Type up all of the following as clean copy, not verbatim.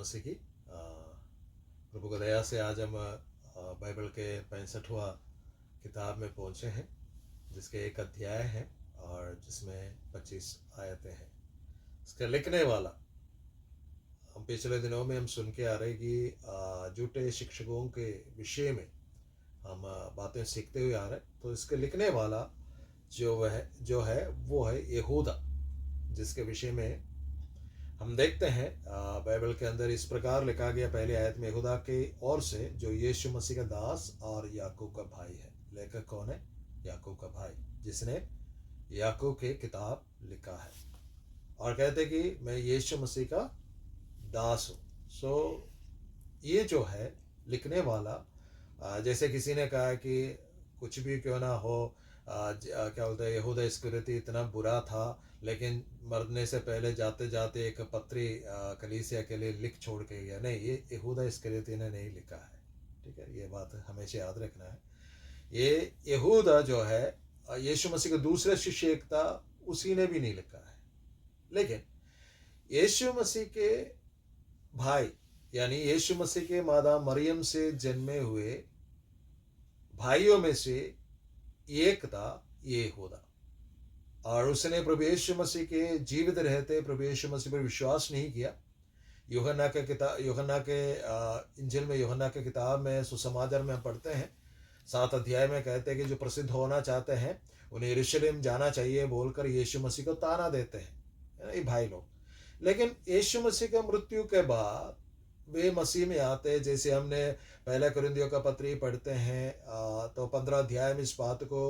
मसीह की। प्रभु की दया से आज हम बाइबल के 65वां किताब में पहुँचे हैं, जिसके एक अध्याय है और जिसमें 25 आयतें हैं। इसका लिखने वाला, हम पिछले दिनों में हम सुन के आ रहे कि झूठे शिक्षकों के विषय में हम बातें सीखते हुए आ रहे। तो इसके लिखने वाला जो है वो है यहूदा, जिसके विषय में हम देखते हैं बाइबल के अंदर इस प्रकार लिखा गया पहली आयत में, यहूदा के ओर से जो यीशु मसीह का दास और याकूब का भाई है। लेखक कौन है? याकूब का भाई, जिसने याकूब के किताब लिखा है और कहते कि मैं यीशु मसीह का दास हूँ। सो ये जो है लिखने वाला, जैसे किसी ने कहा कि कुछ भी क्यों ना हो, क्या बोलते हैं, यहूदा इस्करियोती इतना बुरा था लेकिन मरने से पहले जाते जाते एक पत्री कलीसिया के लिए लिख छोड़ के गया। नहीं, ये यहूदा इस्करियोती ने नहीं लिखा है। ठीक है, ये बात हमेशा याद रखना है। ये यहूदा जो है यीशु मसीह का दूसरा शिष्य एक था, उसी ने भी नहीं लिखा है। लेकिन यीशु मसीह के भाई यानी यीशु मसीह के मादा मरियम से जन्मे हुए भाइयों में से एक था ये यहूदा, और उसने प्रभु यीशु मसीह के जीवित रहते प्रभु यीशु मसीह पर विश्वास नहीं किया। यूहन्ना के इंजिल में, यूहन्ना के किताब में, सुसमाचार में हम पढ़ते हैं 7 अध्याय में कहते हैं कि जो प्रसिद्ध होना चाहते हैं उन्हें यरूशलेम जाना चाहिए बोलकर यीशु मसीह को ताना देते हैं ये भाई लोग। लेकिन यीशु मसीह के मृत्यु के बाद वे मसीह में आते, जैसे हमने पहले कुरिन्थियों का पत्री पढ़ते हैं तो 15 अध्याय में इस बात को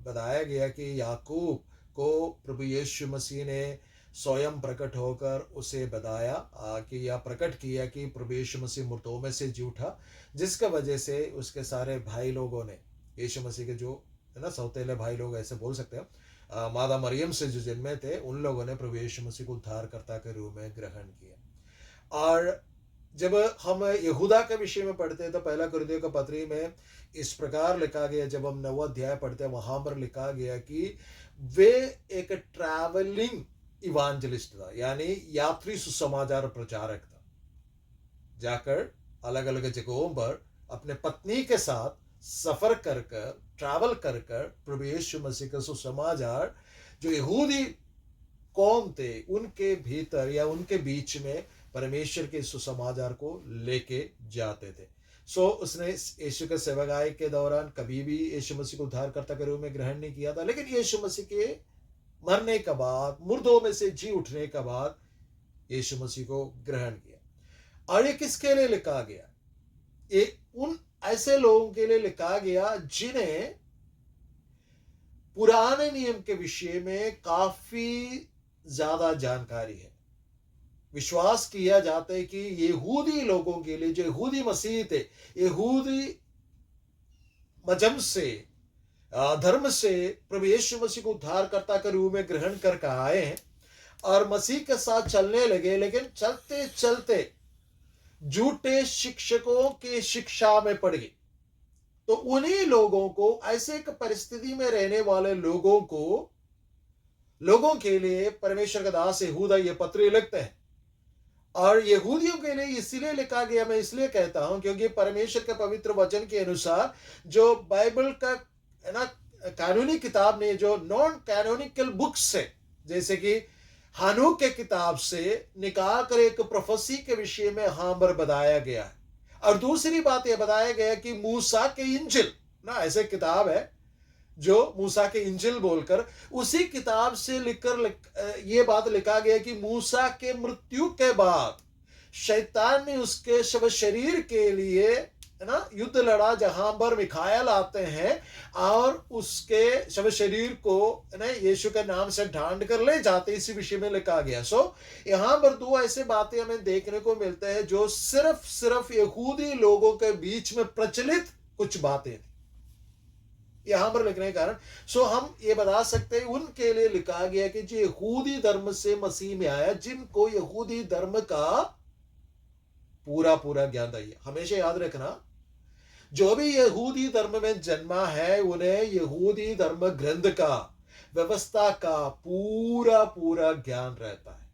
बताया गया कि याकूब को प्रभु यीशु मसीह ने स्वयं प्रकट होकर उसे बताया कि या प्रकट किया कि प्रभु यीशु मसीह मृतों में से जी उठा, जिसका वजह से उसके सारे भाई लोगों ने, यीशु मसीह के जो है ना सौतेले भाई लोग ऐसे बोल सकते हैं, मादा मरियम से जो जन्मे थे, उन लोगों ने प्रभु यीशु मसीह को उद्धारकर्ता के रूप में ग्रहण किया। और जब हम यहूदा के विषय में पढ़ते हैं तो पहला कुरिन्थियों का पत्री में इस प्रकार लिखा गया, जब हम 9वां अध्याय पढ़ते हैं वहां पर लिखा गया कि वे एक ट्रैवलिंग इवांजलिस्ट था, यानी यात्री सुसमाचार प्रचारक था। जाकर अलग अलग जगहों पर अपने पत्नी के साथ सफर कर ट्रैवल कर प्रभु यीशु मसीह का सुसमाचार जो यहूदी कौम थे उनके भीतर या उनके बीच में परमेश्वर के सुसमाचार को लेके जाते थे। उसने यीशु के सेवकाई के दौरान कभी भी यीशु मसीह को उद्धारकर्ता के रूप में ग्रहण नहीं किया था, लेकिन यीशु मसीह के मरने के बाद, मुर्दों में से जी उठने के बाद यीशु मसीह को ग्रहण किया। और ये किसके लिए लिखा गया? ये उन ऐसे लोगों के लिए लिखा गया जिन्हें पुराने नियम के विषय में काफी ज्यादा जानकारी है। विश्वास किया जाता है कि यहूदी लोगों के लिए, जो यहूदी मसीह थे, यहूदी मजहब से, धर्म से प्रभु यीशु मसीह को उद्धारकर्ता के रूप में ग्रहण करके आए हैं और मसीह के साथ चलने लगे, लेकिन चलते चलते झूठे शिक्षकों की शिक्षा में पड़ गए। तो उन्हीं लोगों को, ऐसे एक परिस्थिति में रहने वाले लोगों के लिए परमेश्वर का दास यहूदा ये पत्र लिखते हैं। और यहूदियों के लिए इसलिए लिखा गया, मैं इसलिए कहता हूं क्योंकि परमेश्वर के पवित्र वचन के अनुसार जो बाइबल का है ना कानूनी किताब ने, जो नॉन कैनोनिकल बुक्स है, जैसे कि हनूक के किताब से निकाल कर एक प्रोफेसी के विषय में यहां पर बताया गया है। और दूसरी बात यह बताया गया कि मूसा के इंजिल ना, ऐसे किताब है जो मूसा के इंजिल बोलकर, उसी किताब से लिखकर ये बात लिखा गया कि मूसा के मृत्यु के बाद शैतान ने उसके शव शरीर के लिए है ना युद्ध लड़ा, जहां पर मिखायल आते हैं और उसके शव शरीर को है ना यीशु के नाम से ढांड कर ले जाते, इसी विषय में लिखा गया। यहां पर दो ऐसे बातें हमें देखने को मिलते हैं जो सिर्फ यहूदी लोगों के बीच में प्रचलित कुछ बातें थी, यहां पर लिखने के कारण हम ये बता सकते हैं उनके लिए लिखा गया कि जो यहूदी धर्म से मसीह में आया, जिनको यहूदी धर्म का पूरा ज्ञान था। हमेशा याद रखना, जो भी यहूदी धर्म में जन्मा है उन्हें यहूदी धर्म ग्रंथ का, व्यवस्था का पूरा ज्ञान रहता है।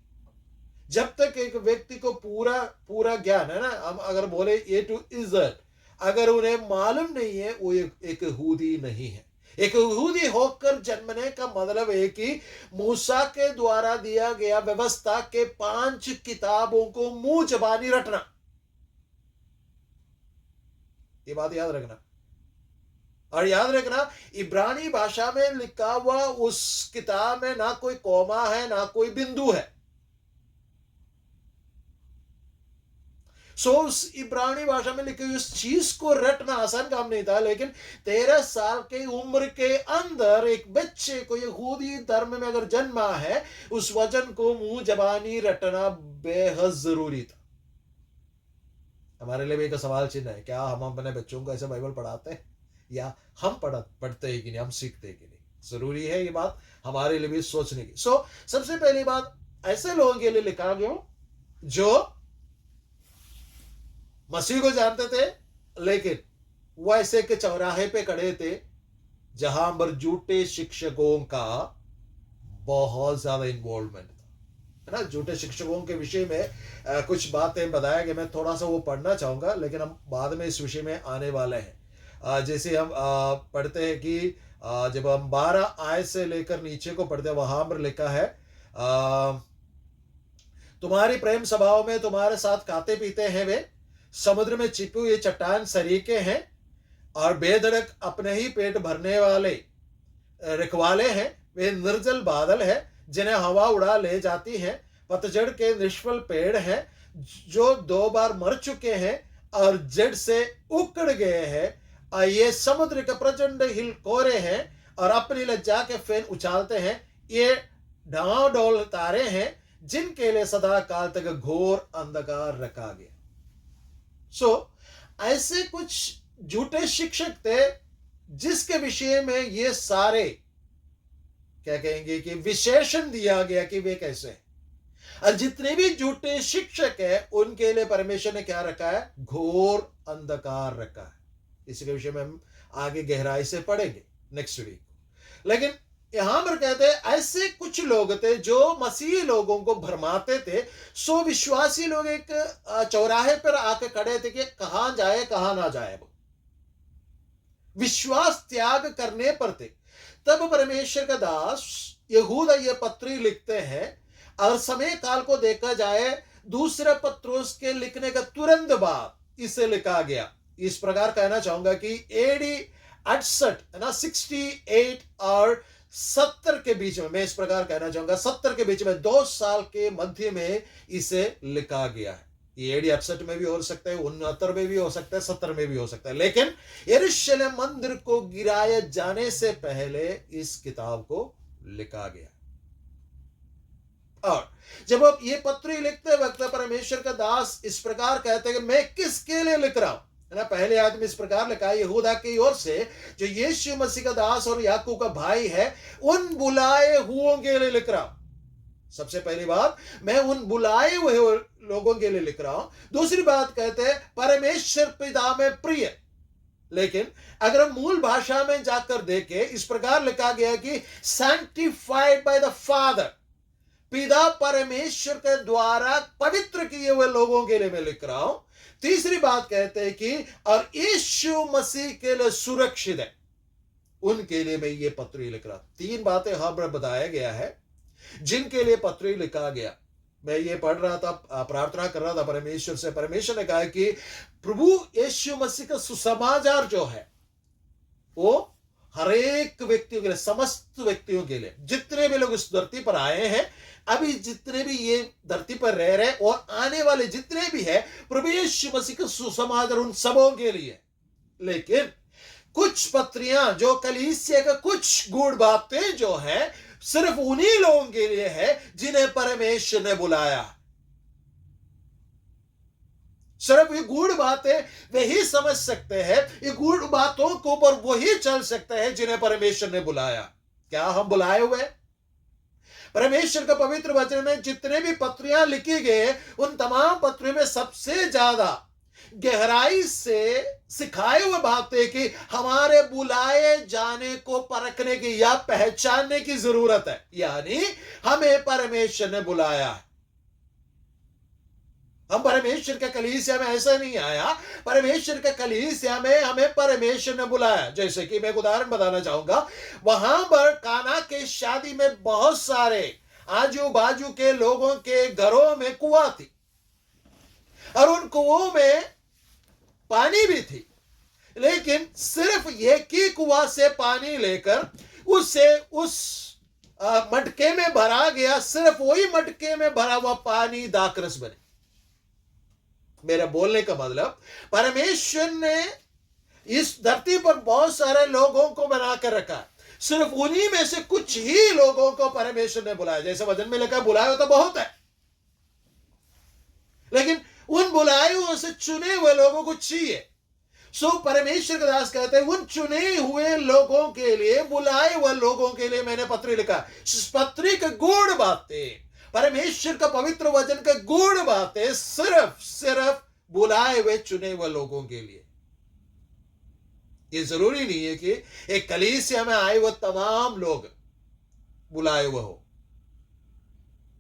जब तक एक व्यक्ति को पूरा पूरा ज्ञान है ना, हम अगर बोले ए टू इजेड, अगर उन्हें मालूम नहीं है, वो एक यहूदी नहीं है। एक यहूदी होकर जन्मने का मतलब है कि मूसा के द्वारा दिया गया व्यवस्था के 5 किताबों को मुंह जबानी रटना। ये बात याद रखना। और याद रखना, इब्रानी भाषा में लिखा हुआ उस किताब में ना कोई कौमा है, ना कोई बिंदु है। उस इब्रानी भाषा में लिखी हुई उस चीज को रटना आसान काम नहीं था, लेकिन 13 साल की उम्र के अंदर एक बच्चे को यहूदी धर्म में अगर जन्मा है, उस वचन को मुंह जबानी रटना बेहद जरूरी था। हमारे लिए भी एक सवाल चिन्ह है, क्या हम अपने बच्चों को ऐसे बाइबल पढ़ाते हैं, या हम पढ़ते हैं कि नहीं, हम सीखते हैं कि नहीं? जरूरी है ये बात हमारे लिए भी सोचने की। सबसे पहली बात, ऐसे लोगों के लिए लिखा गया जो मसीह को जानते थे, लेकिन वो ऐसे के चौराहे पे खड़े थे जहां पर झूठे शिक्षकों का बहुत ज्यादा इन्वॉल्वमेंट था, है ना। झूठे शिक्षकों के विषय में कुछ बातें बताया कि मैं थोड़ा सा वो पढ़ना चाहूंगा, लेकिन हम बाद में इस विषय में आने वाले हैं। जैसे हम पढ़ते हैं कि जब हम 12 आयत से लेकर नीचे को पढ़ते हैं, वहां पर लिखा है, तुम्हारी प्रेम सभाओं में तुम्हारे साथ खाते पीते हैं वे, समुद्र में छिपी हुई चट्टान सरीके हैं, और बेधड़क अपने ही पेट भरने वाले रखवाले हैं। वे निर्जल बादल है जिन्हें हवा उड़ा ले जाती है, पतझड़ के निष्फल पेड़ हैं जो 2 बार मर चुके हैं और जड़ से उकड़ गए हैं। ये समुद्र के प्रचंड हिलकोरे हैं और अपनी लज्जा के फेन उछालते हैं। ये डांवडोल तारे हैं जिनके लिए सदा काल तक घोर अंधकार रखा गया। ऐसे कुछ झूठे शिक्षक थे जिसके विषय में ये सारे क्या कहेंगे कि विशेषण दिया गया कि वे कैसे हैं। और जितने भी झूठे शिक्षक हैं उनके लिए परमेश्वर ने क्या रखा है? घोर अंधकार रखा है। इसके विषय में हम आगे गहराई से पढ़ेंगे नेक्स्ट वीक। लेकिन यहां पर कहते हैं ऐसे कुछ लोग थे जो मसीही लोगों को भरमाते थे। विश्वासी लोग एक चौराहे पर आके खड़े थे कि कहां जाए कहां ना जाए। वो विश्वास त्याग करने पर थे। तब परमेश्वर का दास यहूदा ये पत्री लिखते हैं, और समय काल को देखा जाए दूसरे पत्रोस के लिखने का तुरंत बाद इसे लिखा गया। इस प्रकार कहना चाहूंगा कि एडी 68 है ना, 68 और 70 के बीच में, मैं इस प्रकार कहना चाहूंगा 70 के बीच में 2 साल के मध्य में इसे लिखा गया है। ये एडी 68 में भी हो सकता है, 69 में भी हो सकता है, 70 में भी हो सकता है, लेकिन यरूशलेम मंदिर को गिराए जाने से पहले इस किताब को लिखा गया। और जब आप ये पत्री लिखते वक्त परमेश्वर का दास इस प्रकार कहते हैं कि मैं किसके लिए लिख रहा हूं, है ना। पहले आदमी इस प्रकार लिखा है, यहूदा की ओर से जो यीशु मसीह का दास और याकूब का भाई है, उन बुलाए हुओं के लिए लिख रहा हूं। सबसे पहली बात, मैं उन बुलाए हुए लोगों के लिए लिख रहा हूं। दूसरी बात कहते हैं परमेश्वर पिता में प्रिय। लेकिन अगर हम मूल भाषा में जाकर देखें, इस प्रकार लिखा गया कि सैंक्टिफाइड बाय द फादर, पिता परमेश्वर के द्वारा पवित्र किए हुए लोगों के लिए मैं लिख रहा हूं। तीसरी बात कहते हैं कि और यीशु मसीह के लिए सुरक्षित है, उनके लिए मैं ये पत्री लिख रहा। 3 बातें यहां पर बताया गया है जिनके लिए पत्री लिखा गया। मैं ये पढ़ रहा था, प्रार्थना कर रहा था परमेश्वर से। परमेश्वर ने कहा कि प्रभु यीशु मसीह का सुसमाचार जो है वो हर एक व्यक्तियों के लिए, समस्त व्यक्तियों के लिए, जितने भी लोग इस धरती पर आए हैं, अभी जितने भी ये धरती पर रह रहे और आने वाले जितने भी है, प्रभु यीशु मसीह का सुसमाचार उन सबों के लिए। लेकिन कुछ पत्रियां जो कलीसिया का कुछ गूढ़ बातें जो है सिर्फ उन्हीं लोगों के लिए है जिन्हें परमेश्वर ने बुलाया। सिर्फ ये गूढ़ बातें वे ही समझ सकते हैं, ये गूढ़ बातों के ऊपर वही चल सकते हैं जिन्हें परमेश्वर ने बुलाया। क्या हम बुलाए हुए? परमेश्वर का पवित्र वचन में जितने भी पत्रियां लिखी गए, उन तमाम पत्रियों में सबसे ज्यादा गहराई से सिखाए हुए बात है कि हमारे बुलाए जाने को परखने की या पहचानने की जरूरत है। यानी हमें परमेश्वर ने बुलाया है। हम परमेश्वर के कलीसिया में ऐसा नहीं आया। परमेश्वर के कलीसिया में हमें परमेश्वर ने बुलाया। जैसे कि मैं एक उदाहरण बताना चाहूंगा, वहां पर काना के शादी में बहुत सारे आजू बाजू के लोगों के घरों में कुआं थी और उन कुओं में पानी भी थी, लेकिन सिर्फ एक ही कुआं से पानी लेकर उसे उस मटके में भरा गया। सिर्फ वही मटके में भरा हुआ पानी दाखरस बने। मेरा बोलने का मतलब, परमेश्वर ने इस धरती पर बहुत सारे लोगों को बनाकर रखा है, सिर्फ उन्हीं में से कुछ ही लोगों को परमेश्वर ने बुलाया। जैसे वचन में लिखा, बुलाया तो बहुत है, लेकिन उन बुलाए हुए से चुने हुए लोगों को चाहिए। सो परमेश्वर के दास कहते हैं, उन चुने हुए लोगों के लिए, बुलाए हुए लोगों के लिए मैंने पत्री लिखा। इस पत्री के गूढ़ बातें, परमेश्वर का पवित्र वचन के गूढ़ बातें सिर्फ बुलाए हुए चुने हुए लोगों के लिए। ये जरूरी नहीं है कि एक कलीसिया में आए हुए तमाम लोग बुलाए हुए हो,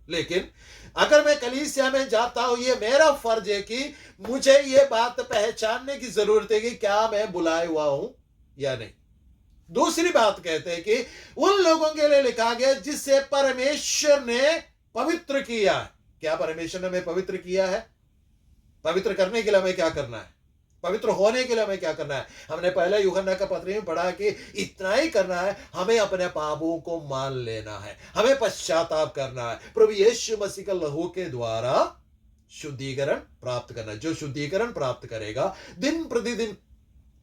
लेकिन अगर मैं कलीसिया में जाता हूं, ये मेरा फर्ज है कि मुझे ये बात पहचानने की जरूरत है कि क्या मैं बुलाया हुआ हूं या नहीं। दूसरी बात कहते हैं कि उन लोगों के लिए लिखा गया जिससे परमेश्वर ने पवित्र किया है। क्या परमेश्वर ने हमें पवित्र किया है? पवित्र करने के लिए हमें क्या करना है? पवित्र होने के लिए हमें क्या करना है? हमने पहले यूहन्ना का पत्री में पढ़ा कि इतना ही करना है, हमें अपने पापों को मान लेना है, हमें पश्चाताप करना है, प्रभु यीशु मसीह का लहू के द्वारा शुद्धिकरण प्राप्त करना है। जो शुद्धिकरण प्राप्त करेगा, दिन प्रतिदिन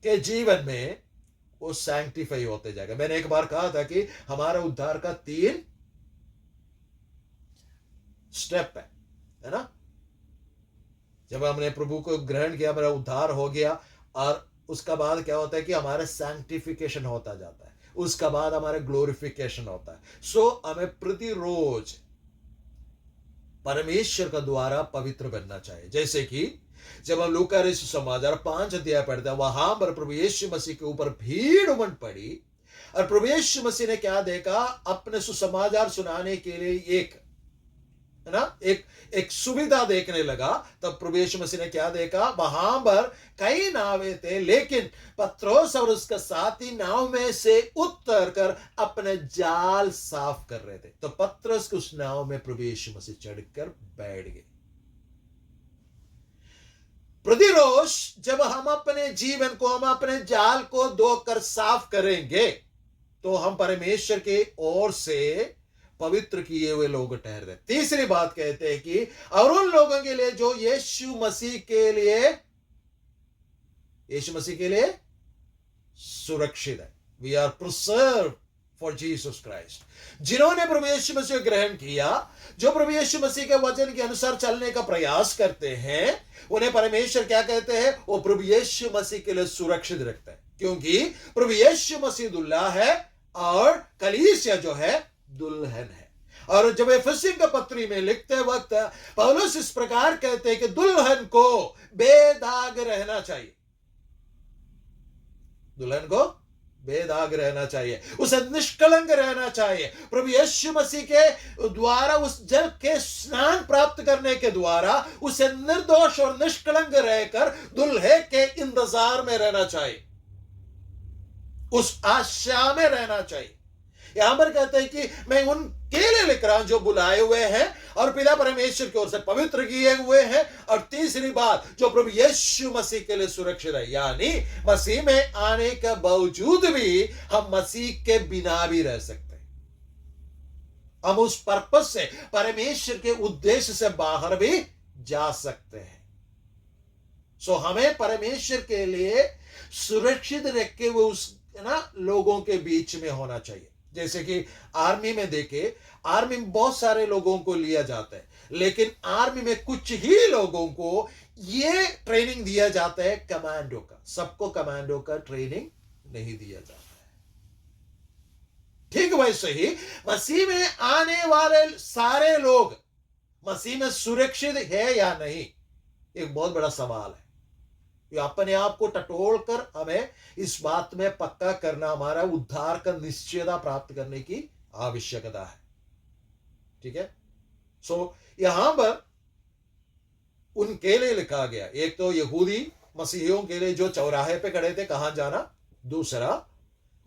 के जीवन में वो सैंक्टिफाई होते जाएगा। मैंने एक बार कहा था कि हमारा उद्धार का 3 स्टेप है ना। जब हमने प्रभु को ग्रहण किया, मेरा उद्धार हो गया, और उसका बाद क्या होता है कि हमारा सैंक्टिफिकेशन होता जाता है, उसका बाद हमारा ग्लोरिफिकेशन होता है। सो हमें प्रतिरोज परमेश्वर का द्वारा पवित्र बनना चाहिए। जैसे कि जब हम लूका रचित सुसमाचार 5 अध्याय पढ़ते हैं, वहां पर प्रभु यीशु मसीह के ऊपर भीड़ उमड़ पड़ी और प्रभु यीशु मसीह ने क्या देखा? अपने सुसमाचार सुनाने के लिए एक है ना, एक सुविधा देखने लगा। तब प्रभु यीशु मसीह ने क्या देखा? वहां पर कई नावें थे, लेकिन पत्रोस और उसका साथी नाव में से उतर कर अपने जाल साफ कर रहे थे। तो पत्रोस उस नाव में प्रभु यीशु मसीह चढ़कर बैठ गए। प्रतिरोज जब हम अपने जीवन को, हम अपने जाल को धोकर साफ करेंगे, तो हम परमेश्वर के ओर से पवित्र किए हुए लोग ठहरते। तीसरी बात कहते हैं कि और उन लोगों के लिए जो यीशु मसीह के लिए सुरक्षित है। We are preserved for Jesus Christ. जिन्होंने प्रभु यीशु मसीह को ग्रहण किया, जो प्रभु यीशु मसीह के वचन के अनुसार चलने का प्रयास करते हैं, उन्हें परमेश्वर क्या कहते हैं? वो प्रभु यीशु मसीह के लिए सुरक्षित रखते हैं, क्योंकि प्रभु यीशु मसीह दुल्हा है और कलीसिया जो है दुल्हन है। और जब एफेसियों का पत्री में लिखते वक्त पौलुस इस प्रकार कहते हैं कि दुल्हन को बेदाग रहना चाहिए, दुल्हन को बेदाग रहना चाहिए, उसे निष्कलंक रहना चाहिए। प्रभु यीशु मसीह के द्वारा उस जल के स्नान प्राप्त करने के द्वारा उसे निर्दोष और निष्कलंक रहकर दुल्हे के इंतजार में रहना चाहिए, उस आशा में रहना चाहिए। यहां पर कहते हैं कि मैं उनके लिए लिख रहा हूं जो बुलाए हुए हैं और पिता परमेश्वर की ओर से पवित्र किए हुए हैं। और तीसरी बात, जो प्रभु यीशु मसीह के लिए सुरक्षित है, यानी मसीह में आने के बावजूद भी हम मसीह के बिना भी रह सकते हैं। हम उस पर्पस से, परमेश्वर के उद्देश्य से बाहर भी जा सकते हैं। सो हमें परमेश्वर के लिए सुरक्षित रखे हुए उस लोगों के बीच में होना चाहिए। जैसे कि आर्मी में देखे, आर्मी में बहुत सारे लोगों को लिया जाता है, लेकिन आर्मी में कुछ ही लोगों को ये ट्रेनिंग दिया जाता है कमांडो का। सबको कमांडो का ट्रेनिंग नहीं दिया जाता है। ठीक वैसे ही मसीह में आने वाले सारे लोग मसीह में सुरक्षित है या नहीं, एक बहुत बड़ा सवाल है। अपने आप को टटोल कर हमें इस बात में पक्का करना, हमारा उद्धार का निश्चयता प्राप्त करने की आवश्यकता है। ठीक है। सो यहां पर उनके लिए लिखा गया। एक तो यहूदी मसीहियों के लिए जो चौराहे पे खड़े थे, कहां जाना। दूसरा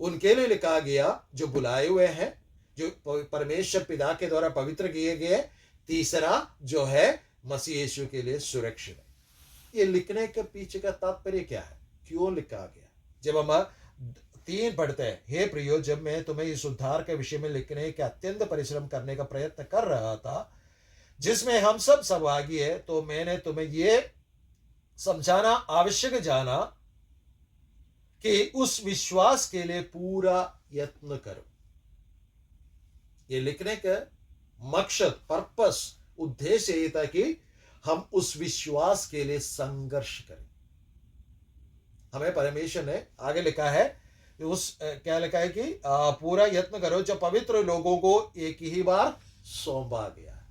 उनके लिए लिखा गया जो बुलाए हुए हैं, जो परमेश्वर पिता के द्वारा पवित्र किए गए। तीसरा जो है मसीह यीशु के लिए सुरक्षित है। ये लिखने के पीछे का तात्पर्य क्या है, क्यों लिखा गया? जब हम 3 पढ़ते हैं, हे प्रियो, जब मैं तुम्हें इस उद्धार के विषय में लिखने के अत्यंत परिश्रम करने का प्रयत्न कर रहा था, जिसमें हम सब सहभागी है, तो मैंने तुम्हें यह समझाना आवश्यक जाना कि उस विश्वास के लिए पूरा यत्न करो। ये लिखने का मकसद, पर्पस, उद्देश्य ये था कि हम उस विश्वास के लिए संघर्ष करें। हमें परमेश्वर ने आगे लिखा है, उस क्या लिखा है कि पूरा यत्न करो जो पवित्र लोगों को एक ही बार सौंपा गया है।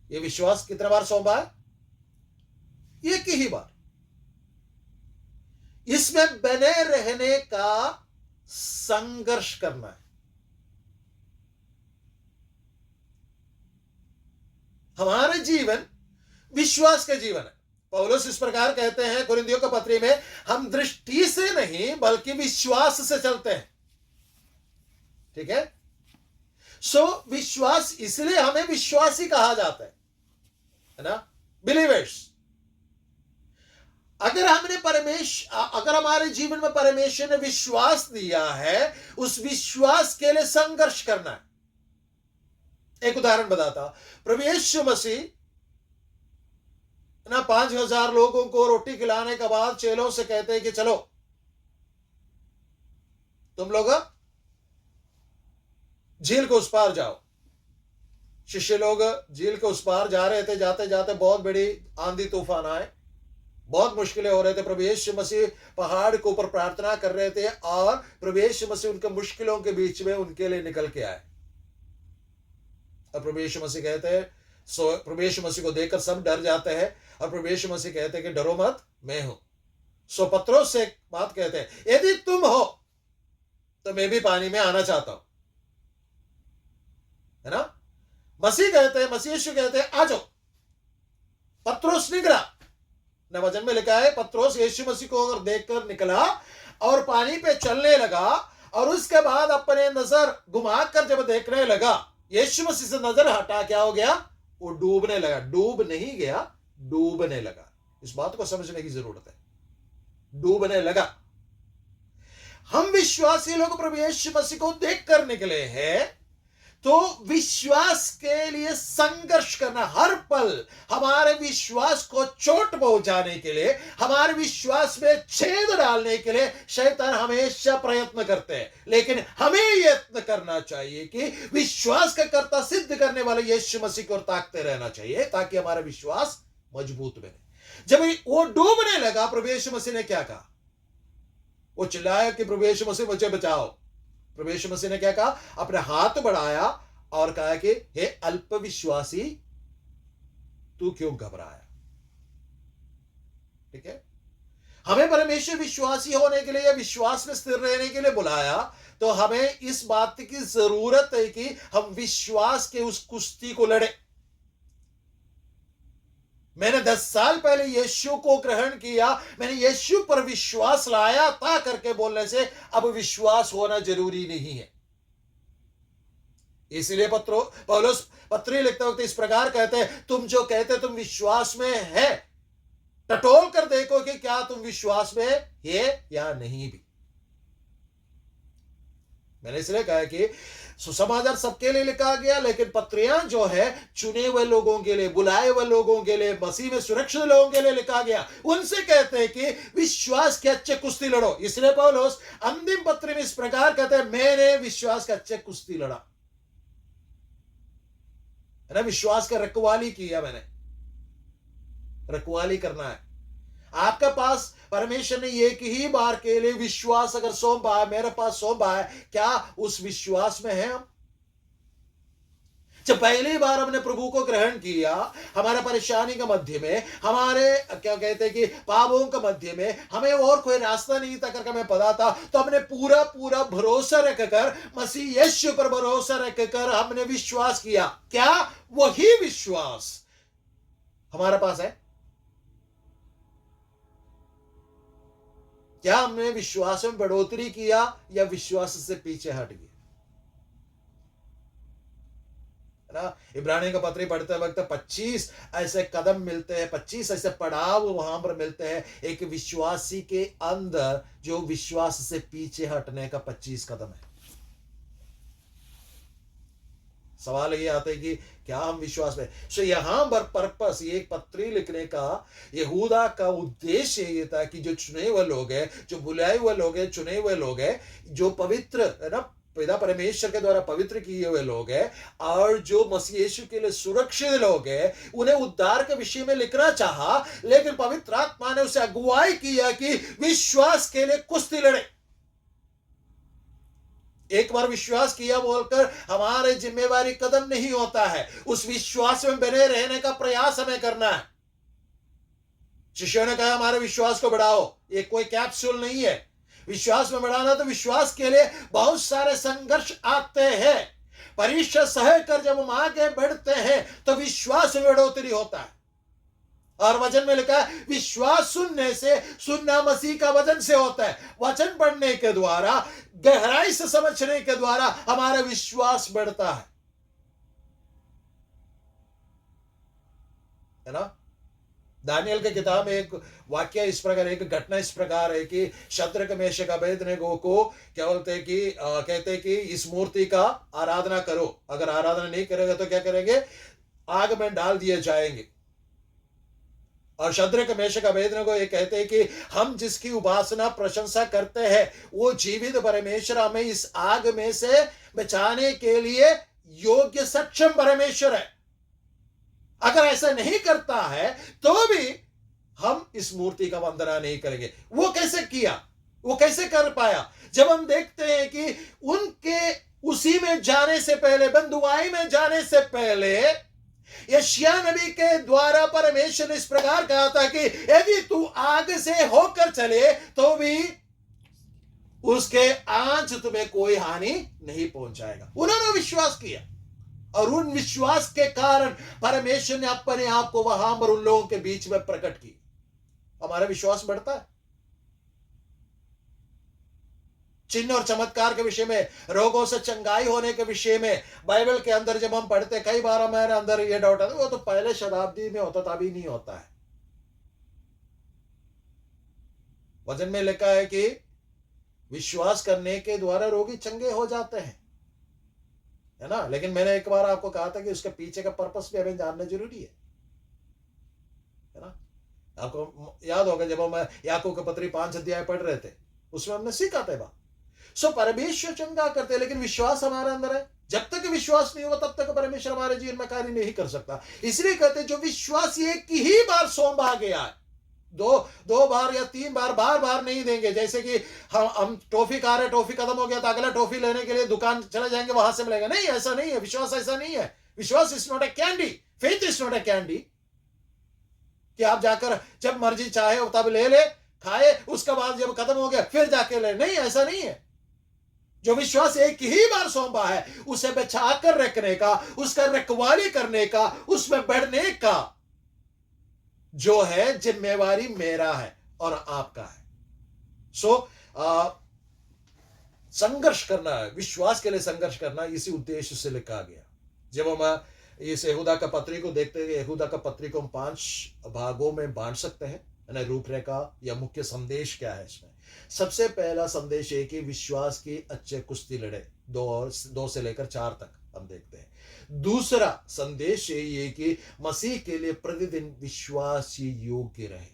ये विश्वास कितने बार सौंपा है? एक ही बार। इसमें बने रहने का संघर्ष करना है। हमारा जीवन विश्वास का जीवन है। पौलुस इस प्रकार कहते हैं कुरिन्थियों के पत्री में, हम दृष्टि से नहीं बल्कि विश्वास से चलते हैं। ठीक है? विश्वास, इसलिए हमें विश्वासी कहा जाता है ना, बिलीवर्स। अगर हमारे जीवन में परमेश्वर ने विश्वास दिया है, उस विश्वास के लिए संघर्ष करना है। एक उदाहरण बताता, प्रभु यीशु मसीह ना 5,000 लोगों को रोटी खिलाने के बाद चेलों से कहते हैं कि चलो तुम लोग झील के उस पार जाओ। शिष्य लोग झील के उस पार जा रहे थे। जाते जाते बहुत बड़ी आंधी तूफान आए, बहुत मुश्किलें हो रहे थे। प्रभु यीशु मसीह पहाड़ के ऊपर प्रार्थना कर रहे थे और प्रभु यीशु मसीह उनके मुश्किलों के बीच में उनके लिए निकल के आए। और प्रभु यीशु मसीह कहते हैं, प्रभु यीशु मसीह को देखकर सब डर जाते हैं और प्रभु यीशु मसीह कहते हैं कि डरो मत, मैं हूं। पत्रोस से एक बात कहते हैं, यदि तुम हो तो मैं भी पानी में आना चाहता हूं, है ना। मसीह यीशु कहते हैं आ जाओ। पत्रोस निकला। न वचन में लिखा है पत्रोस यीशु मसीह को अगर देखकर निकला और पानी पे चलने लगा, और उसके बाद अपने नजर घुमाकर जब देखने लगा, यीशु मसीह से नजर हटा, क्या हो गया? वो डूबने लगा। डूब नहीं गया, डूबने लगा। इस बात को समझने की जरूरत है। डूबने लगा। हम विश्वासी लोग प्रभु यीशु मसीह को देखकर निकले हैं, तो विश्वास के लिए संघर्ष करना, हर पल हमारे विश्वास को चोट पहुंचाने के लिए, हमारे विश्वास में छेद डालने के लिए शैतान हमेशा प्रयत्न करते हैं। लेकिन हमें यत्न करना चाहिए कि विश्वास का कर्ता सिद्ध करने वाले यीशु मसीह को ताकते रहना चाहिए, ताकि हमारा विश्वास मजबूत बने। जब वो डूबने लगा, प्रभु यीशु मसीह ने क्या कहा? वो चिल्लाया कि प्रभु यीशु मसीह मुझे बचाओ। प्रभु यीशु मसीह ने क्या कहा? अपने हाथ बढ़ाया और कहा कि हे अल्पविश्वासी, तू क्यों घबराया? ठीक है, हमें परमेश्वर विश्वासी होने के लिए या विश्वास में स्थिर रहने के लिए बुलाया, तो हमें इस बात की जरूरत है कि हम विश्वास के उस कुश्ती को लड़े। मैंने 10 साल पहले यीशु को ग्रहण किया, मैंने यीशु पर विश्वास लाया था करके बोलने से अब विश्वास होना जरूरी नहीं है। इसलिए पौलुस पत्री लिखते वक्त इस प्रकार कहते हैं, तुम जो कहते तुम विश्वास में है, टटोल कर देखो कि क्या तुम विश्वास में है या नहीं भी। मैंने इसलिए कहा कि सुसमाचार सबके लिए लिखा गया, लेकिन पत्रियां जो है चुने हुए लोगों के लिए, बुलाए हुए लोगों के लिए, मसीह में सुरक्षित लोगों के लिए लिखा गया। उनसे कहते हैं कि विश्वास के अच्छे कुश्ती लड़ो। इसलिए पौलुस अंतिम पत्र में इस प्रकार कहते हैं, मैंने विश्वास के अच्छे कुश्ती लड़ा, है ना। विश्वास का रखवाली किया, मैंने रखवाली करना है। आपके पास परमेश्वर ने एक ही बार के लिए विश्वास अगर सौंपा है, मेरे पास सौंपा है, क्या उस विश्वास में है हम? जब पहली बार हमने प्रभु को ग्रहण किया, हमारे परेशानी के मध्य में, हमारे क्या कहते हैं कि पापों के मध्य में हमें और कोई रास्ता नहीं था करके हमें पता था, तो हमने पूरा पूरा भरोसा रखकर, मसीह यीशु पर भरोसा रखकर हमने विश्वास किया। क्या वही विश्वास हमारे पास है? क्या हमने विश्वास में बढ़ोतरी किया या विश्वास से पीछे हट गए? है ना? इब्रानियों का पत्री पढ़ते वक्त 25 ऐसे कदम मिलते हैं, 25 ऐसे पड़ाव वहां पर मिलते हैं एक विश्वासी के अंदर, जो विश्वास से पीछे हटने का 25 कदम है। सवाल ये आता है कि क्या हम विश्वास में, सो यहां पर पर्पस, ये एक पत्री लिखने का यहूदा का उद्देश्य ये था कि जो चुने हुए लोग हैं, जो बुलाए हुए लोग हैं, चुने हुए लोग हैं, जो पवित्र है ना, पिता परमेश्वर के द्वारा पवित्र किए हुए लोग हैं, और जो मसीह यीशु के लिए सुरक्षित लोग हैं, उन्हें उद्धार के विषय में लिखना चाहा, लेकिन पवित्र आत्मा ने उसे अगुवाई किया कि विश्वास के लिए कुश्ती लड़े। एक बार विश्वास किया बोलकर हमारे जिम्मेवारी कदम नहीं होता है, उस विश्वास में बने रहने का प्रयास हमें करना है। शिष्यों ने कहा हमारे विश्वास को बढ़ाओ, ये कोई कैप्सूल नहीं है। विश्वास में बढ़ाना तो विश्वास के लिए बहुत सारे संघर्ष आते हैं, परीक्षा सह कर जब हम आगे बढ़ते हैं तो विश्वास में बढ़ोतरी होता है। और वचन में लिखा है विश्वास सुनने से, सुनना मसीह का वचन से होता है। वचन पढ़ने के द्वारा, गहराई से समझने के द्वारा हमारा विश्वास बढ़ता है ना? दानियल के किताब में एक वाक्य इस प्रकार, एक घटना इस प्रकार है कि शद्रक मेशक अबेदनेगो को क्या बोलते हैं कि कहते हैं कि इस मूर्ति का आराधना करो, अगर आराधना नहीं करेगा तो क्या करेंगे, आग में डाल दिए जाएंगे। और शद्रक मेशक अबेदनेगो ये कहते हैं कि हम जिसकी उपासना प्रशंसा करते हैं वो जीवित परमेश्वर हमें इस आग में से बचाने के लिए योग्य सक्षम परमेश्वर है। अगर ऐसा नहीं करता है तो भी हम इस मूर्ति का वंदना नहीं करेंगे। वो कैसे किया, वो कैसे कर पाया? जब हम देखते हैं कि उनके उसी में जाने से पहले, बंधुआई में जाने से पहले यशायाह नबी के द्वारा परमेश्वर ने इस प्रकार कहा था कि यदि तू आग से होकर चले तो भी उसके आंच तुम्हें कोई हानि नहीं पहुंचाएगा। उन्होंने विश्वास किया और उन विश्वास के कारण परमेश्वर ने अपने आप को वहां पर उन लोगों के बीच में प्रकट की। हमारा विश्वास बढ़ता है। चिन्ह और चमत्कार के विषय में, रोगों से चंगाई होने के विषय में बाइबल के अंदर जब हम पढ़ते, कई बार हमारे अंदर ये डाउट आता है वो तो पहले शताब्दी में होता था, अभी नहीं होता है। वचन में लिखा है कि विश्वास करने के द्वारा रोगी चंगे हो जाते हैं, है ना? लेकिन मैंने एक बार आपको कहा था कि उसके पीछे का पर्पस भी हमें जानना जरूरी है ना? आपको याद होगा जब हम याकूब के पत्री 5 अध्याय पढ़ रहे थे, उसमें हमने सीखा था बात। सो परमेश्वर चंगा करते हैं, लेकिन विश्वास हमारे अंदर है। जब तक विश्वास नहीं होगा तब तक परमेश्वर हमारे जीवन में कार्य नहीं कर सकता। इसलिए कहते हैं जो विश्वास एक ही बार सौंपा गया है, दो बार या 3 बार, बार बार नहीं देंगे। जैसे कि हम टॉफी खा रहे, टॉफी खत्म हो गया तो अगला टॉफी लेने के लिए दुकान चले जाएंगे, वहां से मिलेगा। नहीं, ऐसा नहीं है। विश्वास ऐसा नहीं है। विश्वास is not a candy, faith is not a candy कि आप जाकर जब मर्जी चाहे तब ले ले, खाए, उसके बाद जब खत्म हो गया फिर जाके ले। नहीं, ऐसा नहीं है। जो विश्वास एक ही बार सौंपा है उसे बचा कर रखने का, उसका रखवाली करने का, उसमें बढ़ने का जो है जिम्मेवारी मेरा है और आपका है। संघर्ष करना है, विश्वास के लिए संघर्ष करना, इसी उद्देश्य से लिखा गया। जब हम इस यहूदा का पत्री को देखते हैं, यहूदा का पत्री को हम 5 भागों में बांट सकते हैं, रूपरेखा या मुख्य संदेश क्या है इसमें। सबसे पहला संदेश है कि विश्वास की अच्छे कुश्ती लड़े, 2 से लेकर 4 तक हम देखते हैं। दूसरा संदेश ये कि मसीह के लिए प्रतिदिन विश्वास योग्य रहे,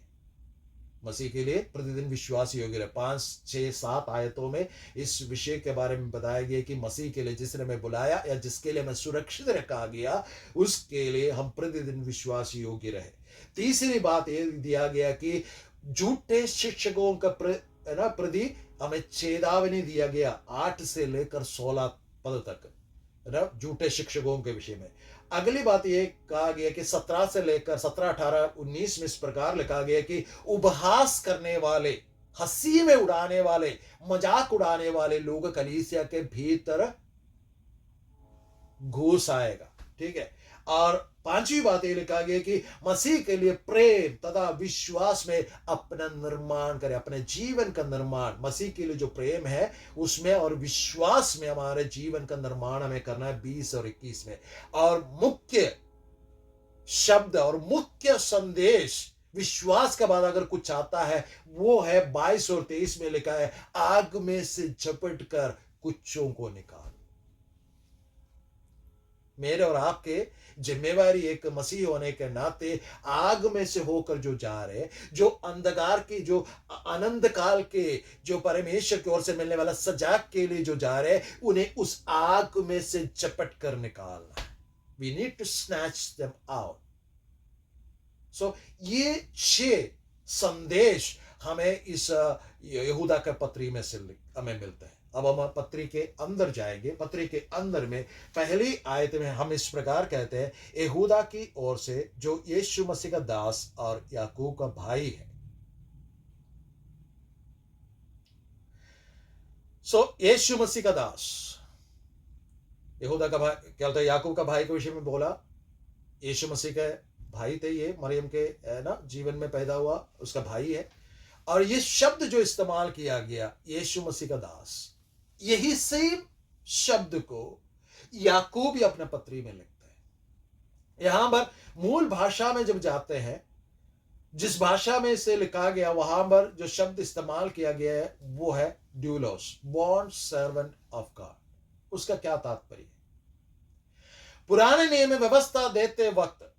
मसीह के लिए प्रतिदिन विश्वास योग्य रहे। 5, 6, 7 आयतों में इस विषय के बारे में बताया गया कि मसीह के लिए जिसने मैं बुलाया या जिसके लिए मैं सुरक्षित रखा गया, उसके लिए हम प्रतिदिन विश्वास योग्य रहे। तीसरी बात यह दिया गया कि झूठे शिक्षकों का प्रति हमें चेतावनी दिया गया, 8 से लेकर 16 पद तक, झूठे शिक्षकों के विषय में। अगली बात यह कहा गया कि 17 से लेकर 17, 18, 19 में इस प्रकार लिखा गया कि उपहास करने वाले, हंसी में उड़ाने वाले, मजाक उड़ाने वाले लोग कलीसिया के भीतर घुस आएगा। ठीक है, और पांचवी बात ये लिखा गया कि मसीह के लिए प्रेम तथा विश्वास में अपना निर्माण करें। अपने जीवन का निर्माण मसीह के लिए जो प्रेम है उसमें और विश्वास में हमारे जीवन का निर्माण हमें करना है 20 और 21 में। और मुख्य शब्द और मुख्य संदेश विश्वास के बाद अगर कुछ आता है वो है 22 और 23 में लिखा है, आग में से झपट कर कुछों को निकाल। मेरे और आपके जिम्मेवारी एक मसीह होने के नाते आग में से होकर जो जा रहे, जो अंधकार की, जो अनंत काल के, जो परमेश्वर की ओर से मिलने वाला सजा के लिए जो जा रहे, उन्हें उस आग में से झपट कर निकालना है। We need to snatch them out. So ये 6 संदेश हमें इस यहूदा के पत्री में से हमें मिलते हैं। अब हम पत्री के अंदर जाएंगे। पत्री के अंदर में पहली आयत में हम इस प्रकार कहते हैं, यहूदा की ओर से जो यीशु मसीह का दास और याकूब का भाई है। यीशु मसीह का दास, यहूदा का भाई क्या होता है, याकूब का भाई के विषय में बोला। यीशु मसीह के भाई थे, ये मरियम के ना जीवन में पैदा हुआ, उसका भाई है। और ये शब्द जो इस्तेमाल किया गया यीशु मसीह का दास, यही सेम शब्द को याकूब भी अपने पत्री में लिखते हैं। यहां पर मूल भाषा में जब जाते हैं, जिस भाषा में इसे लिखा गया वहां पर जो शब्द इस्तेमाल किया गया है वो है ड्यूलोस, बॉन्ड सर्वेंट ऑफ गॉड। उसका क्या तात्पर्य है? पुराने नियम में व्यवस्था देते वक्त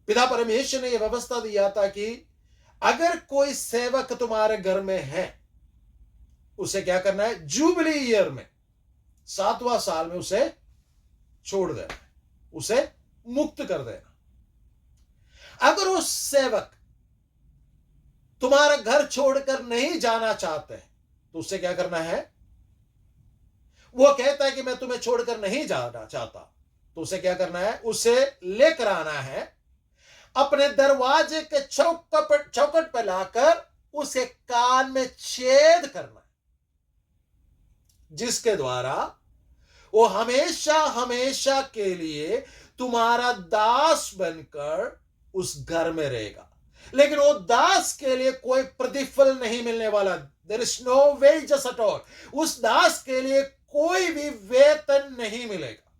पिता परमेश्वर ने यह व्यवस्था दिया था कि अगर कोई सेवक तुम्हारे घर में है, उसे क्या करना है? जुबली ईयर में 7वां साल में उसे छोड़ देना, उसे मुक्त कर देना। अगर वो सेवक तुम्हारा घर छोड़कर नहीं जाना चाहते तो उससे क्या करना है? वो कहता है कि मैं तुम्हें छोड़कर नहीं जाना चाहता, तो उसे क्या करना है? उसे लेकर आना है, अपने दरवाजे के चौखट पर लाकर उसे कान में छेद करना है, जिसके द्वारा वो हमेशा हमेशा के लिए तुम्हारा दास बनकर उस घर में रहेगा। लेकिन वो दास के लिए कोई प्रतिफल नहीं मिलने वाला। There is no wages at all. उस दास के लिए कोई भी वेतन नहीं मिलेगा,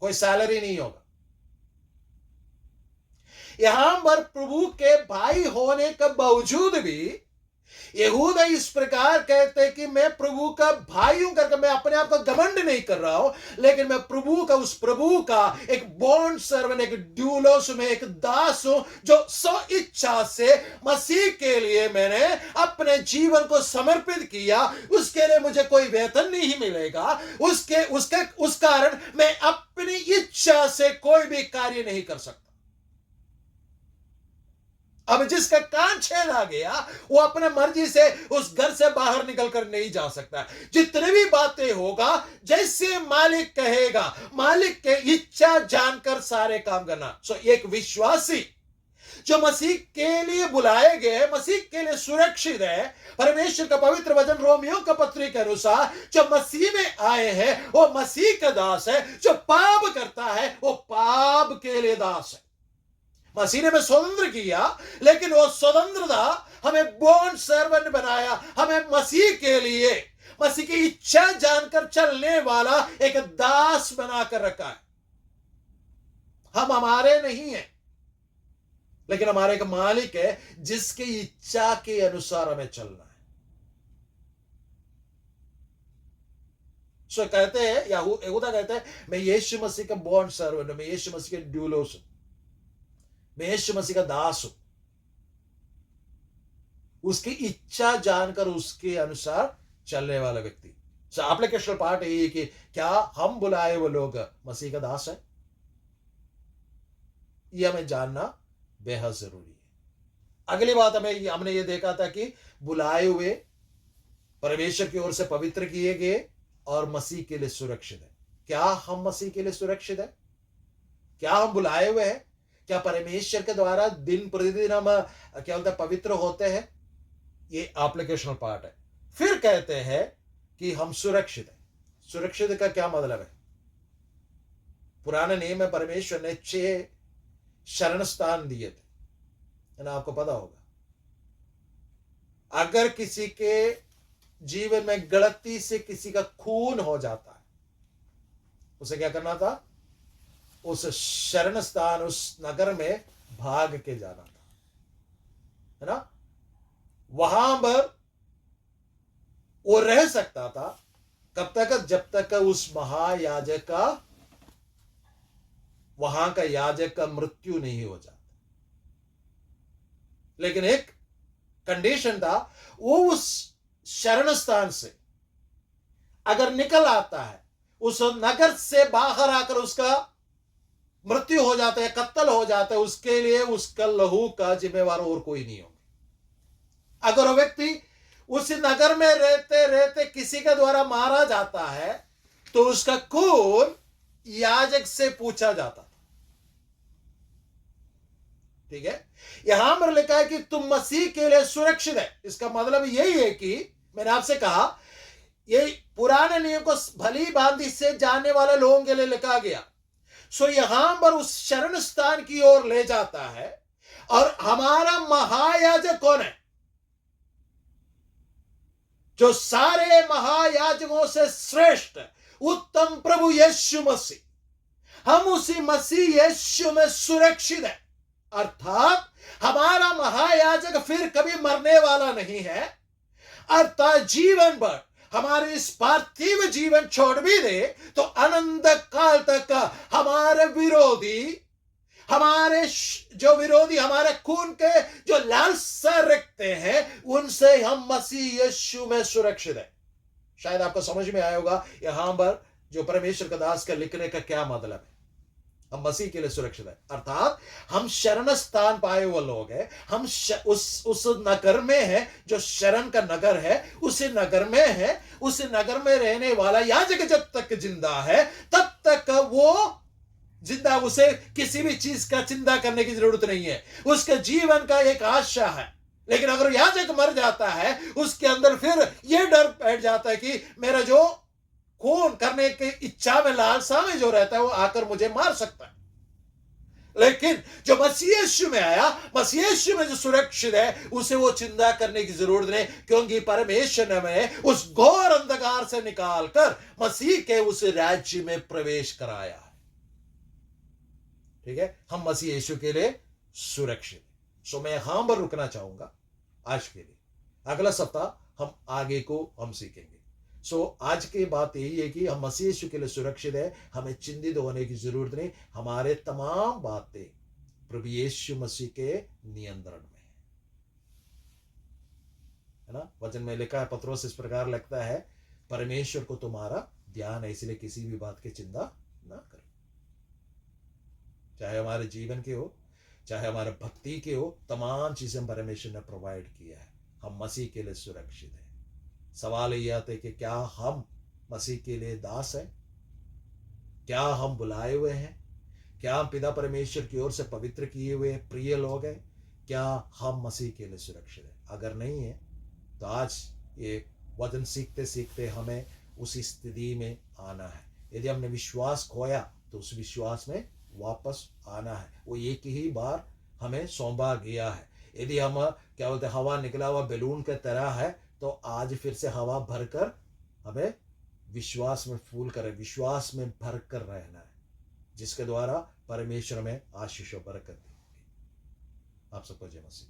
कोई सैलरी नहीं होगा। यहां पर प्रभु के भाई होने के बावजूद भी यहूदा इस प्रकार कहते हैं कि मैं प्रभु का भाई हूं करके मैं अपने आप का घमंड नहीं कर रहा हूं, लेकिन मैं प्रभु का, उस प्रभु का एक बॉन्ड सर्वेंट, एक ड्यूलोस में एक दास हूं, जो स्व इच्छा से मसीह के लिए मैंने अपने जीवन को समर्पित किया। उसके लिए मुझे कोई वेतन नहीं मिलेगा, उस कारण मैं अपनी इच्छा से कोई भी कार्य नहीं कर सकता। अब जिसका कान छेद आ गया वो अपने मर्जी से उस घर से बाहर निकलकर नहीं जा सकता। जितने भी बातें होगा, जैसे मालिक कहेगा, मालिक के इच्छा जानकर सारे काम करना। एक विश्वासी जो मसीह के लिए बुलाए गए, मसीह के लिए सुरक्षित है, परमेश्वर का पवित्र वचन रोमियो का पत्री के अनुसार जो मसीह में आए हैं वो मसीह का दास है। जो पाप करता है वो पाप के लिए दास है। मसीह ने हमें स्वतंत्र किया, लेकिन वो स्वतंत्रता हमें बॉन्ड सर्वेंट बनाया। हमें मसीह के लिए, मसीह की इच्छा जानकर चलने वाला एक दास बनाकर रखा है। हम हमारे नहीं हैं, लेकिन हमारे एक मालिक है जिसकी इच्छा के अनुसार हमें चलना है। कहते हैं यहूदा कहते हैं, मैं यीशु मसीह का बॉन्ड सर्वेंट हूं, मैं यीशु मसीह के ड्यूलोस हूं, मैं यीशु मसीह का दास हूं। उसकी इच्छा जानकर उसके अनुसार चलने वाला व्यक्ति। एप्लीकेशन पार्ट यही है कि क्या हम बुलाए वो लोग मसीह का दास है? यह हमें जानना बेहद जरूरी है। अगली बात हमने ये देखा था कि बुलाए हुए परमेश्वर की ओर से पवित्र किए गए और मसीह के लिए सुरक्षित है। क्या हम मसीह के लिए सुरक्षित है? क्या हम बुलाए हुए हैं? क्या परमेश्वर के द्वारा दिन प्रतिदिन हम क्या बोलते हैं पवित्र होते हैं? ये एप्लीकेशनल पार्ट है। फिर कहते हैं कि हम सुरक्षित हैं। सुरक्षित का क्या मतलब है? पुराने नियम में परमेश्वर ने 6 शरण स्थान दिए थे, है ना, आपको पता होगा। अगर किसी के जीवन में गलती से किसी का खून हो जाता है, उसे क्या करना था? उस शरण स्थान, उस नगर में भाग के जाना था, है ना। वहां पर वो रह सकता था कब तक? जब तक उस महायाजक का, वहां का याजक का मृत्यु नहीं हो जाता। लेकिन एक कंडीशन था, वो उस शरण स्थान से अगर निकल आता है, उस नगर से बाहर आकर उसका मृत्यु हो जाता है, कत्ल हो जाता है, उसके लिए उसका लहू का जिम्मेवार और कोई नहीं होगा। अगर वो व्यक्ति उस नगर में रहते रहते किसी के द्वारा मारा जाता है, तो उसका खून याजक से पूछा जाता था। ठीक है, यहां पर लिखा है कि तुम मसीह के लिए सुरक्षित है। इसका मतलब यही है कि मैंने आपसे कहा, ये पुराने नियम को भली भांति से जानने वाले लोगों के लिए लिखा गया। सो यहां पर उस शरण स्थान की ओर ले जाता है। और हमारा महायाजक कौन है? जो सारे महायाजकों से श्रेष्ठ, उत्तम प्रभु यीशु मसीह। हम उसी मसीह यीशु में सुरक्षित है। अर्थात हमारा महायाजक फिर कभी मरने वाला नहीं है। अर्थात जीवन भर हमारे इस पार्थिव जीवन छोड़ भी दे तो अनंत काल तक हमारे विरोधी, हमारे खून के जो लालसा रखते हैं, उनसे हम मसीह यीशु में सुरक्षित है। शायद आपको समझ में आया होगा यहां पर जो परमेश्वर का दास का लिखने का क्या मतलब है। हम मसीह के लिए सुरक्षित है, अर्थात हम शरण स्थान पाए हुए लोग हैं। हम उस नगर में है, जो शरण का नगर है, उसी नगर में है। उस नगर में रहने वाला याजक जब तक जिंदा है तब तक वो जिंदा, उसे किसी भी चीज का चिंता करने की जरूरत नहीं है। उसके जीवन का एक आशा है। लेकिन अगर याजक मर जाता है, उसके अंदर फिर यह डर बैठ जाता है कि मेरा जो खून करने की इच्छा में, लालसा में जो रहता है, वो आकर मुझे मार सकता है। लेकिन जो मसीह यीशु में आया, मसीह यीशु में जो सुरक्षित है, उसे वो चिंता करने की जरूरत नहीं, क्योंकि परमेश्वर ने हमें उस घोर अंधकार से निकालकर मसीह के उस राज्य में प्रवेश कराया है। ठीक है, हम मसीह यीशु के लिए सुरक्षित। सो मैं यहां पर रुकना चाहूंगा आज के लिए। अगला सप्ताह हम आगे को हम सीखेंगे। सो आज की बात यही है कि हम मसीह यीशु के लिए सुरक्षित है। हमें चिंतित होने की जरूरत नहीं। हमारे तमाम बातें प्रभु यीशु मसीह के नियंत्रण में है ना। वचन में लिखा है, पत्रोस इस प्रकार लिखता है, परमेश्वर को तुम्हारा ध्यान है, इसलिए किसी भी बात की चिंता ना करो। चाहे हमारे जीवन के हो, चाहे हमारे भक्ति के हो, तमाम चीजें परमेश्वर ने प्रोवाइड किया है। हम मसीह के लिए सुरक्षित है। सवाल ये आता है कि क्या हम मसीह के लिए दास हैं? क्या हम बुलाए हुए हैं? क्या हम पिता परमेश्वर की ओर से पवित्र किए हुए प्रिय लोग हैं? क्या हम मसीह के लिए सुरक्षित हैं? अगर नहीं है तो आज ये वचन सीखते सीखते हमें उसी स्थिति में आना है। यदि हमने विश्वास खोया तो उस विश्वास में वापस आना है। वो एक ही बार हमें सौंपा गया है। यदि हम क्या बोलते हैं, हवा निकला हुआ बैलून के तरह है, तो आज फिर से हवा भरकर हमें विश्वास में फूल कर, विश्वास में भर कर रहना है, जिसके द्वारा परमेश्वर में आशीष और बरकत दी। आप सबको जय मसीह।